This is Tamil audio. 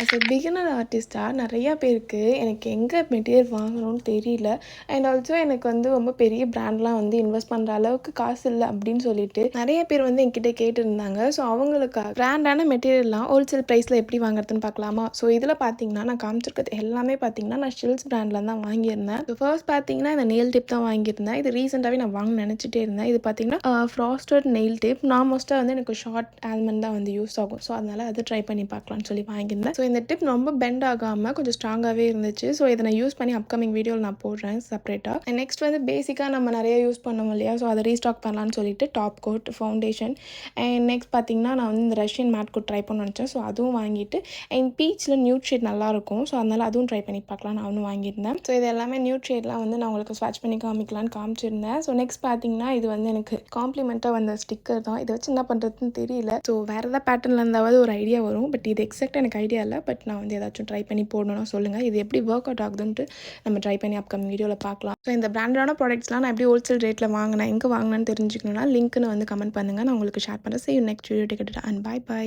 ஆஸ் எ பிகினர் ஆர்டிஸ்ட்டாக நிறையா பேருக்கு எனக்கு எங்கே மெட்டீரியல் வாங்கணும்னு தெரியல. அண்ட் ஆல்சோ எனக்கு வந்து ரொம்ப பெரிய பிராண்ட்லாம் வந்து இன்வெஸ்ட் பண்ணுற அளவுக்கு காசு இல்லை அப்படின்னு சொல்லிட்டு நிறைய பேர் வந்து என்கிட்ட கேட்டிருந்தாங்க. ஸோ அவங்களுக்காக பிராண்டான மெட்டீரியல்லாம் ஹோல்சேல் ப்ரைஸில் எப்படி வாங்குறதுன்னு பார்க்கலாமா? ஸோ இதில் பார்த்தீங்கன்னா நான் காமிச்சிருக்கிறது எல்லாமே பார்த்தீங்கன்னா நான் ஷில்ஸ் பிராண்டில் தான் வாங்கியிருந்தேன். ஸோ ஃபர்ஸ்ட் பார்த்தீங்கன்னா இந்த நெயில் டிப் தான் வாங்கியிருந்தேன். இது ரீசெண்டாகவே நான் வாங்க நினச்சிட்டே இருந்தேன். இது பார்த்தீங்கன்னா ஃப்ராஸ்டட் நெயில் டிப். நான் மோஸ்ட்டாக வந்து எனக்கு ஷார்ட் ஆல்மண்ட் தான் வந்து யூஸ் ஆகும். ஸோ அதனால் அது ட்ரை பண்ணி பார்க்கலான்னு சொல்லி வாங்கியிருந்தேன். ஸோ இந்த டிப் ரொம்ப பெண்ட் ஆகாமல் கொஞ்சம் ஸ்ட்ராங்காகவே இருந்துச்சு. ஸோ இதை நான் யூஸ் பண்ணி அப்கமிங் வீடியோவில் நான் போடுறேன் செப்பரேட்டாக. அண்ட் நெக்ஸ்ட் வந்து பேசிக்காக நம்ம நிறைய யூஸ் பண்ணுவோம் இல்லையா? ஸோ அதை ரீஸ்டாக் பண்ணலான்னு சொல்லிட்டு top code, foundation and next பார்த்தீங்கன்னா நான் வந்து இந்த ரஷ்யன் மேட் கோட் ட்ரை பண்ண நினச்சேன். ஸோ அதுவும் வாங்கிட்டு அண்ட் பீச்சில் நியூட் ஷேட் நல்லாயிருக்கும். ஸோ அதனால் அதுவும் ட்ரை பண்ணி பார்க்கலாம் நான் ஒன்று வாங்கியிருந்தேன். ஸோ இது எல்லாமே நியூட் ஷேட்லாம் வந்து நான் உங்களுக்கு ஸ்வாட்ச் பண்ணி காமிக்கலான்னு காமிச்சிருந்தேன். ஸோ நெக்ஸ்ட் பார்த்தீங்கன்னா இது வந்து எனக்கு காம்ப்ளிமெண்ட்டாக வந்த ஸ்டிக்கர் தான். இதை வச்சு என்ன பண்ணுறதுன்னு தெரியல. ஸோ வேறு ஏதாவது பேட்டர்னில் இருந்தாவது ஒரு ஐடியா வரும். பட் இது எக்ஸாக்டாக எனக்கு ஐடியா இல்லை. பட் நான் வந்து ஏதாச்சும் ட்ரை பண்ணி போடணும்னா சொல்லுங்கள். இது எப்படி ஒர்க் அவுட் ஆகுதுன்ட்டு நம்ம ட்ரை பண்ணி அப்கமிங் வீடியோவில் பார்க்கலாம். ஸோ இந்த பிராண்டடான ப்ராடக்ட்ஸ்லாம் நான் எப்படி ஹோல்சேல் ரேட்டில் வாங்கினேன், எங்கே வாங்கினேன்னு தெரிஞ்சுக்கணும்னா லிங்க்னு வந்து கமெண்ட் பண்ணுங்கள். நான் உங்களுக்கு ஷேர் பண்ணுறேன். See you next video. Take it and bye bye.